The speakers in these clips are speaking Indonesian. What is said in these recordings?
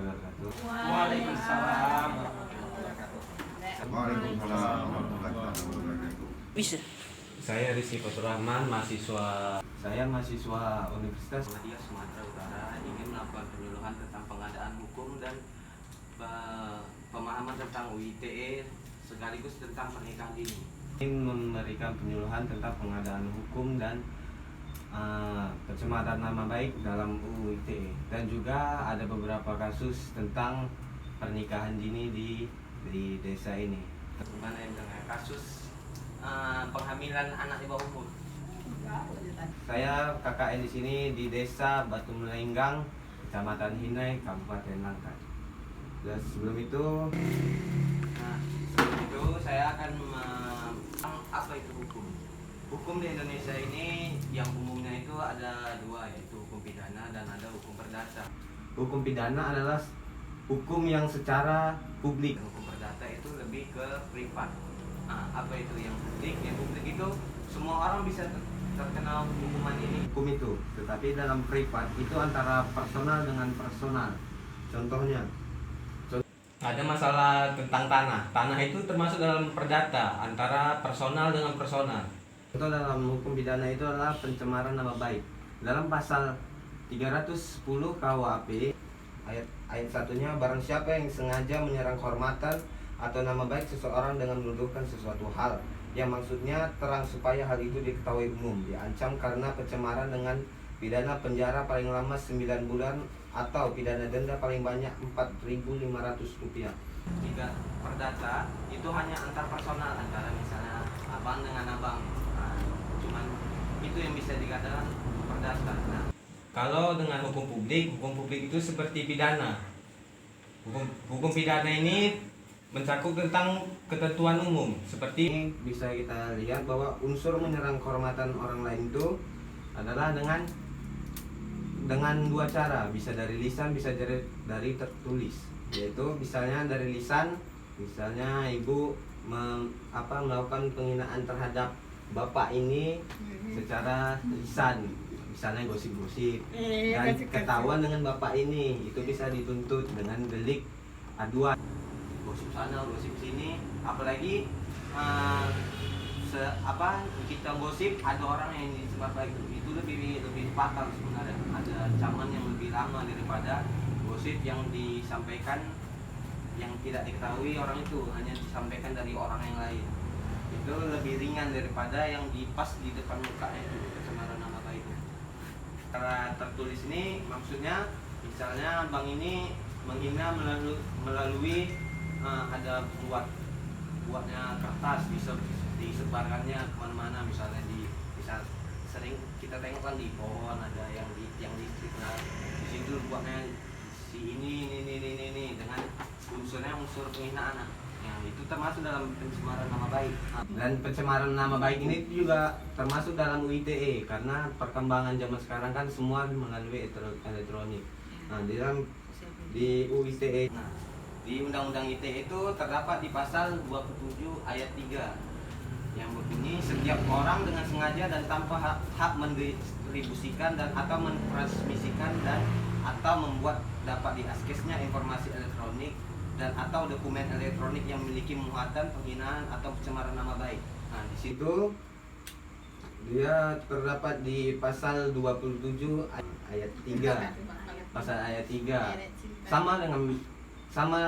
wabarakatuh. Waalaikumsalam warahmatullahi wabarakatuh. Waalaikumsalam warahmatullahi wabarakatuh. Bisa. Saya Rizky Faturrahman, mahasiswa. Saya mahasiswa Universitas Muhammadiyah Sumatera Utara, ingin melakukan penyuluhan tentang pengadaan hukum dan pemahaman tentang UITE sekaligus tentang pernikahan dini. Ingin memberikan penyuluhan tentang pengadaan hukum dan pencemaran nama baik dalam UU ITE, dan juga ada beberapa kasus tentang pernikahan dini di desa ini. Bagaimana dengan kasus penghamilan anak di bawah umur? Saya KKN di sini di Desa Batu Melenggang, Kecamatan Hinai, Kabupaten Langkat. Dan sebelum itu saya akan apa itu hukum. Hukum di Indonesia ini yang umumnya itu ada dua, yaitu hukum pidana dan ada hukum perdata. Hukum pidana adalah hukum yang secara publik. Hukum perdata itu lebih ke privat. Apa itu yang publik? Yang publik itu semua orang bisa terkena hukuman ini. Hukum itu, tetapi dalam privat itu antara personal dengan personal. Contohnya, ada masalah tentang tanah. Tanah itu termasuk dalam perdata antara personal dengan personal. Contoh dalam hukum pidana itu adalah pencemaran nama baik. Dalam pasal 310 KUHP ayat satunya, barang siapa yang sengaja menyerang kehormatan atau nama baik seseorang dengan menuduhkan sesuatu hal yang maksudnya terang supaya hal itu diketahui umum, diancam karena pencemaran dengan pidana penjara paling lama 9 bulan atau pidana denda paling banyak Rp4.500. Jika perdata itu hanya antar personal, antara misalnya abang dengan abang. Cuman itu yang bisa dikatakan perdata. Kalau dengan hukum publik itu seperti pidana. Hukum pidana ini mencakup tentang ketentuan umum. Seperti ini bisa kita lihat bahwa unsur menyerang kehormatan orang lain itu adalah dengan dua cara, bisa dari lisan, bisa dari tertulis. Yaitu misalnya dari lisan, misalnya ibu melakukan penghinaan terhadap bapak ini secara lisan, misalnya gosip-gosip, dan ketahuan dengan bapak ini, itu bisa dituntut dengan delik aduan. Gosip sana, gosip sini, apalagi kita gosip ada orang yang disebar baik, itu lebih fatal sebenarnya. Ada ancaman yang lebih lama daripada gosip yang disampaikan yang tidak diketahui orang itu, hanya disampaikan dari orang yang lain. Itu lebih ringan daripada yang dipas di depan mukanya itu, pencemaran nama baik. Cara tertulis ini maksudnya misalnya bang ini menghina melalui ada buatnya kertas, disebarkannya kemana-mana, misalnya sering kita tengok kan di pohon ada yang di sekitar di situ buatnya si ini dengan unsurnya unsur penghinaan. Itu termasuk dalam pencemaran nama baik. Dan pencemaran nama baik ini juga termasuk dalam UITE, karena perkembangan zaman sekarang kan semua melalui elektronik. Di UITE, di Undang-Undang ITE itu terdapat di pasal 27 ayat 3 yang berbunyi, setiap orang dengan sengaja dan tanpa hak mendistribusikan dan atau mentransmisikan dan atau membuat dapat diaksesnya informasi elektronik dan atau dokumen elektronik yang memiliki muatan penghinaan atau pencemaran nama baik. Di situ dia terdapat di pasal 27 ayat 3. Pasal ayat 3 sama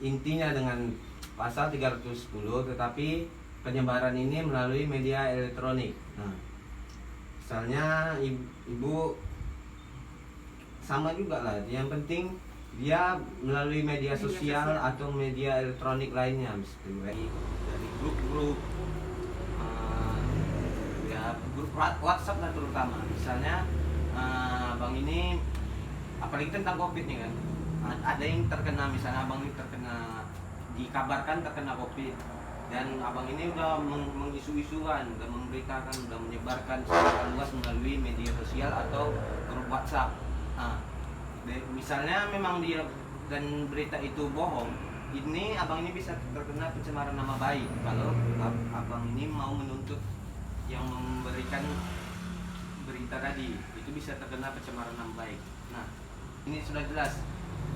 intinya dengan pasal 310, tetapi penyebaran ini melalui media elektronik. Misalnya ibu sama juga lah, yang penting dia melalui media sosial atau media elektronik lainnya, dari grup-grup grup WhatsApp lah terutama. Misalnya bang ini apalagi tentang COVID nih kan, ada yang terkena, misalnya abang ini dikabarkan terkena COVID, dan abang ini udah mengisu-isukan, udah memberitakan, udah menyebarkan secara luas melalui media sosial atau grup WhatsApp. Misalnya memang dia dan berita itu bohong, ini abang ini bisa terkena pencemaran nama baik. Kalau abang ini mau menuntut yang memberikan berita tadi, itu bisa terkena pencemaran nama baik. Ini sudah jelas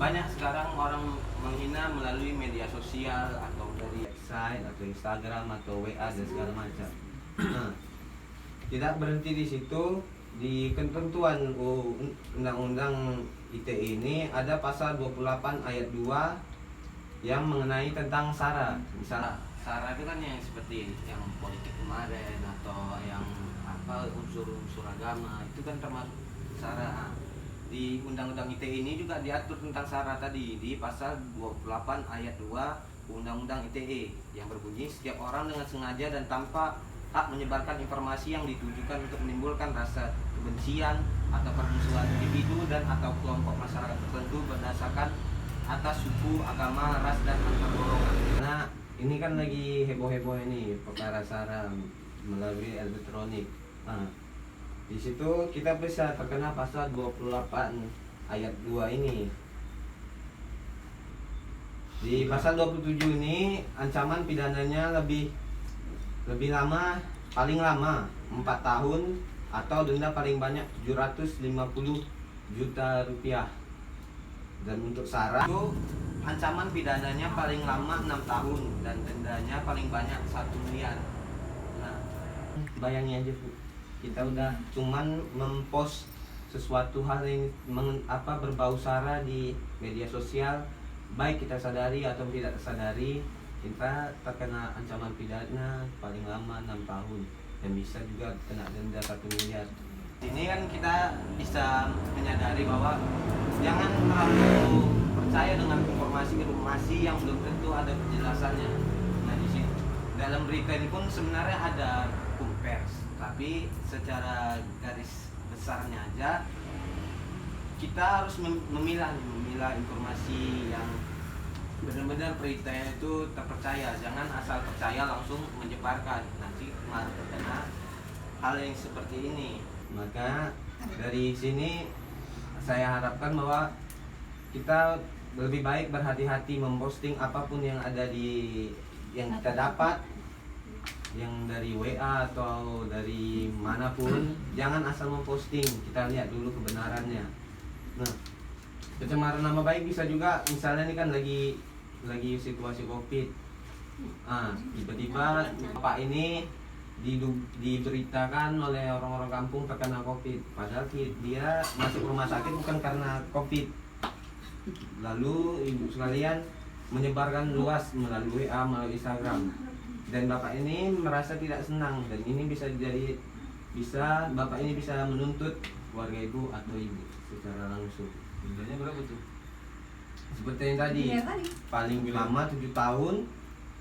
banyak sekarang orang menghina melalui media sosial atau dari website atau Instagram atau WA dan segala macam. Nah, tidak berhenti di situ. Di ketentuan Undang-Undang ITE ini ada pasal 28 ayat 2 yang mengenai tentang SARA. Misalnya SARA itu kan yang seperti yang politik kemarin atau yang apa unsur-unsur agama itu kan termasuk SARA. Di Undang-Undang ITE ini juga diatur tentang SARA tadi di pasal 28 ayat 2 Undang-Undang ITE yang berbunyi setiap orang dengan sengaja dan tanpa hak menyebarkan informasi yang ditujukan untuk menimbulkan rasa kebencian atau permusuhan individu dan atau kelompok masyarakat tertentu berdasarkan atas suku, agama, ras dan antar golongan. Nah, ini kan lagi heboh-heboh ini perkara SARA melalui elektronik. Nah, di situ kita bisa terkena pasal 28 ayat 2 ini. Di pasal 27 ini ancaman pidananya lebih lama, paling lama 4 tahun atau denda paling banyak 750 juta rupiah. Dan untuk SARA itu ancaman pidananya paling lama 6 tahun dan dendanya paling banyak 1 miliar. Nah, bayangin aja Bu, kita udah cuman mempost sesuatu hal yang berbau SARA di media sosial, baik kita sadari atau tidak sadari, kita terkena ancaman pidana paling lama 6 tahun dan bisa juga kena denda 1 miliar. Ini kan kita bisa menyadari bahwa jangan terlalu percaya dengan informasi yang belum tentu ada penjelasannya. Nah, di sini dalam berita ini pun sebenarnya ada hukum pers, tapi secara garis besarnya aja kita harus memilah informasi yang benar-benar beritanya itu terpercaya. Jangan asal percaya langsung menyebarkan, nanti malah terkena hal yang seperti ini. Maka dari sini saya harapkan bahwa kita lebih baik berhati-hati memposting apapun yang ada yang kita dapat, yang dari WA atau dari manapun. Jangan asal memposting, kita lihat dulu kebenarannya. Nah, pencemaran nama baik bisa juga, misalnya ini kan lagi situasi COVID. Tiba-tiba Bapak ini diberitakan oleh orang-orang kampung terkena COVID, padahal dia masuk rumah sakit bukan karena COVID. Lalu ibu sekalian menyebarkan luas melalui WA, melalui Instagram, dan Bapak ini merasa tidak senang, dan ini bisa Bapak ini bisa menuntut keluarga ibu atau ibu secara langsung. Dendanya berapa tuh? Seperti yang tadi, paling lama 7 tahun,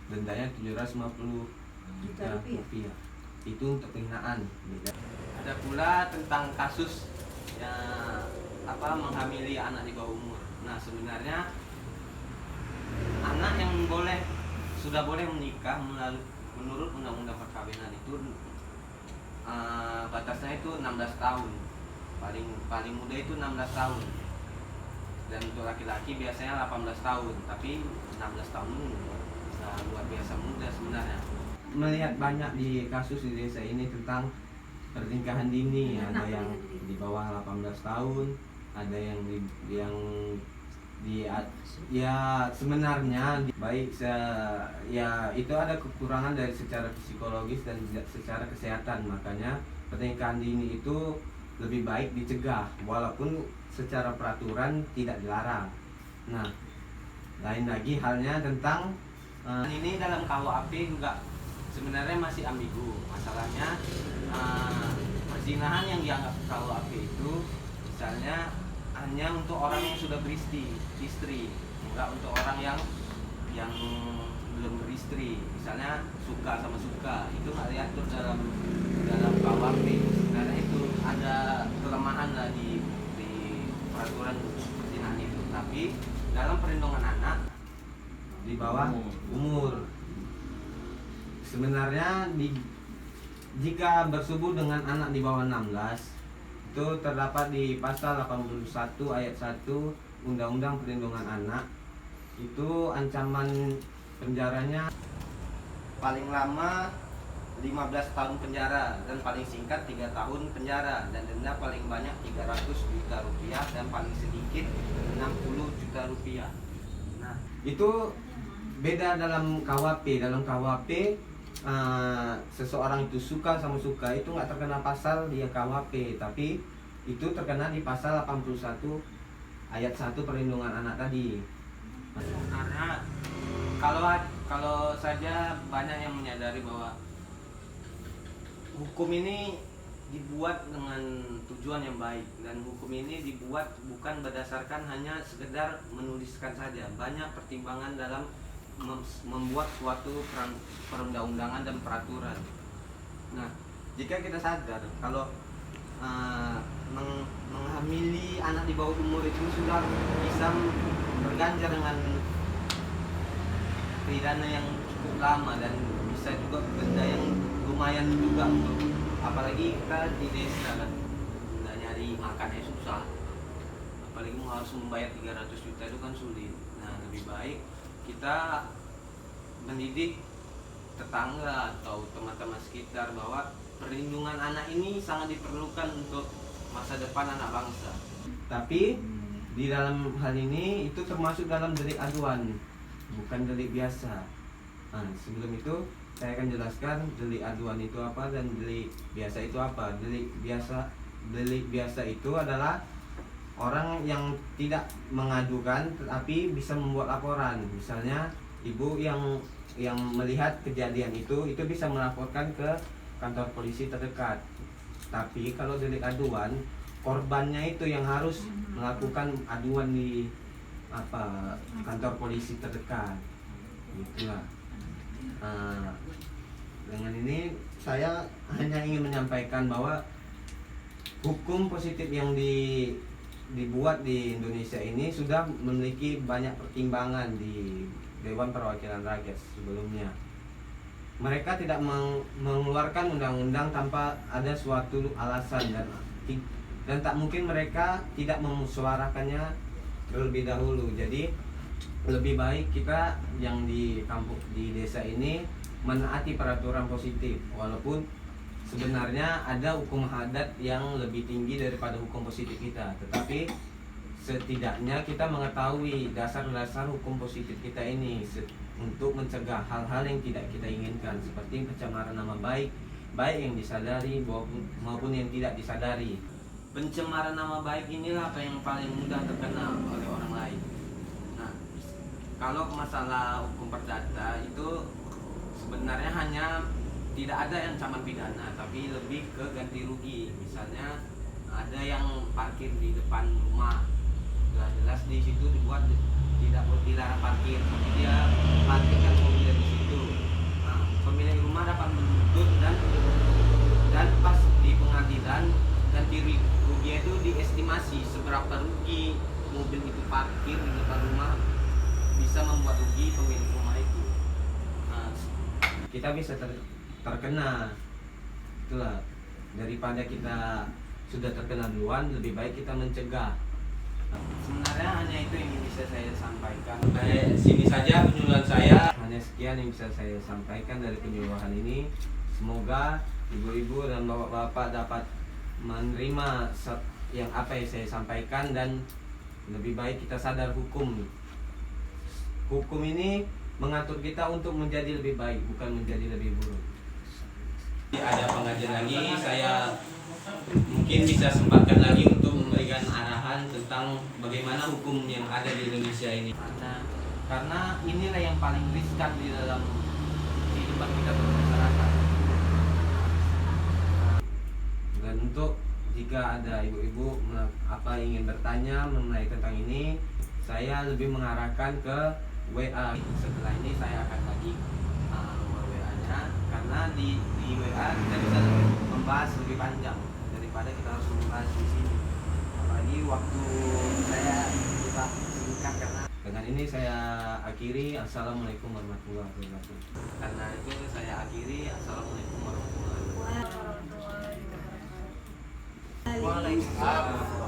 dendanya 750 juta rupiah. Itu untuk penghinaan. Ada pula tentang kasus menghamili anak di bawah umur. Nah, sebenarnya anak yang sudah boleh menikah menurut undang-undang perkawinan itu batasnya itu 16 tahun. Paling muda itu 16 tahun. Dan untuk laki-laki biasanya 18 tahun, tapi 16 tahun luar biasa muda sebenarnya. Melihat banyak di kasus di desa ini tentang pernikahan dini, ada yang di bawah 18 tahun, ada yang sebenarnya baik itu ada kekurangan dari secara psikologis dan secara kesehatan. Makanya pernikahan dini itu lebih baik dicegah walaupun secara peraturan tidak dilarang. Nah, lain lagi halnya tentang ini dalam KUHP juga sebenarnya masih ambigu. Masalahnya perzinahan yang dianggap KUHP itu misalnya hanya untuk orang yang sudah beristri, enggak untuk orang yang belum beristri. Misalnya suka sama suka, itu nggak diatur dalam KUHP. Karena itu ada kelemahan lah di peraturan perzinahan itu. Tapi dalam perlindungan anak di bawah umur, sebenarnya jika bersetubuh dengan anak di bawah 16 itu terdapat di pasal 81 ayat 1 Undang-Undang Perlindungan Anak. Itu ancaman penjaranya paling lama 15 tahun penjara dan paling singkat 3 tahun penjara dan denda paling banyak 300 juta rupiah dan paling sedikit 60 juta rupiah. Nah, itu beda dalam KWP. Dalam KWP seseorang itu suka sama suka itu nggak terkena pasal dia KWP, tapi itu terkena di pasal 81 ayat 1 perlindungan anak tadi. Karena kalau saja banyak yang menyadari bahwa hukum ini dibuat dengan tujuan yang baik dan hukum ini dibuat bukan berdasarkan hanya sekedar menuliskan saja. Banyak pertimbangan dalam membuat suatu perundang-undangan dan peraturan. Nah, jika kita sadar kalau menghamili anak di bawah umur itu sudah bisa berganjar dengan pidana yang cukup lama dan bisa juga benda yang lumayan juga untuk, apalagi kita di desa kan nggak nyari makannya susah, apalagi harus membayar 300 juta itu kan sulit. Nah, lebih baik kita mendidik tetangga atau teman-teman sekitar bahwa perlindungan anak ini sangat diperlukan untuk masa depan anak bangsa. Tapi di dalam hal ini itu termasuk dalam delik aduan, bukan delik biasa. Nah, sebelum itu saya akan jelaskan delik aduan itu apa dan delik biasa itu apa. Delik biasa itu adalah orang yang tidak mengadukan tetapi bisa membuat laporan. Misalnya ibu yang melihat kejadian itu bisa melaporkan ke kantor polisi terdekat. Tapi kalau delik aduan, korbannya itu yang harus melakukan aduan di kantor polisi terdekat. Itulah. Dengan ini saya hanya ingin menyampaikan bahwa hukum positif yang dibuat di Indonesia ini sudah memiliki banyak pertimbangan di Dewan Perwakilan Rakyat sebelumnya. Mereka tidak mengeluarkan undang-undang tanpa ada suatu alasan dan tak mungkin mereka tidak memusuarakannya terlebih dahulu. Jadi lebih baik kita yang di kampung di desa ini menaati peraturan positif, walaupun sebenarnya ada hukum adat yang lebih tinggi daripada hukum positif kita, tetapi setidaknya kita mengetahui dasar-dasar hukum positif kita ini untuk mencegah hal-hal yang tidak kita inginkan, seperti pencemaran nama baik yang disadari maupun yang tidak disadari. Pencemaran nama baik inilah apa yang paling mudah terkena oleh orang lain. Nah, kalau masalah hukum perdata itu sebenarnya hanya tidak ada ancaman pidana, tapi lebih ke ganti rugi. Misalnya ada yang parkir di depan rumah, jelas di situ dibuat tidak dilarang parkir, tapi dia parkirkan mobilnya di situ. Nah, pemilik rumah dapat menuntut dan pas di pengadilan ganti rugi itu diestimasi seberapa rugi mobil itu parkir di depan rumah bisa membuat rugi pemilik rumah itu. Nah, kita bisa terkena. Itulah, daripada kita sudah terkena duluan, lebih baik kita mencegah. Sebenarnya hanya itu yang bisa saya sampaikan. Sini saja penyuluhan saya. Hanya sekian yang bisa saya sampaikan dari penyuluhan ini. Semoga ibu-ibu dan bapak-bapak dapat menerima yang apa yang saya sampaikan dan lebih baik kita sadar hukum. Hukum ini mengatur kita untuk menjadi lebih baik, bukan menjadi lebih buruk. Ada pengajian lagi, saya mungkin bisa sempatkan lagi untuk memberikan arahan tentang bagaimana hukum yang ada di Indonesia ini. Karena inilah yang paling riskan di dalam kehidupan kita bermasyarakat. Dan untuk jika ada ibu-ibu ingin bertanya mengenai tentang ini, saya lebih mengarahkan ke WA. Setelah ini saya akan bagi nomor WA-nya, karena di WA kita bisa membahas lebih panjang daripada kita harus membahas di sini. Apalagi waktu saya juga singkat. Karena dengan ini saya akhiri. Assalamualaikum warahmatullahi wabarakatuh. Karena itu saya akhiri. Assalamualaikum warahmatullahi wabarakatuh. Waalaikumsalam.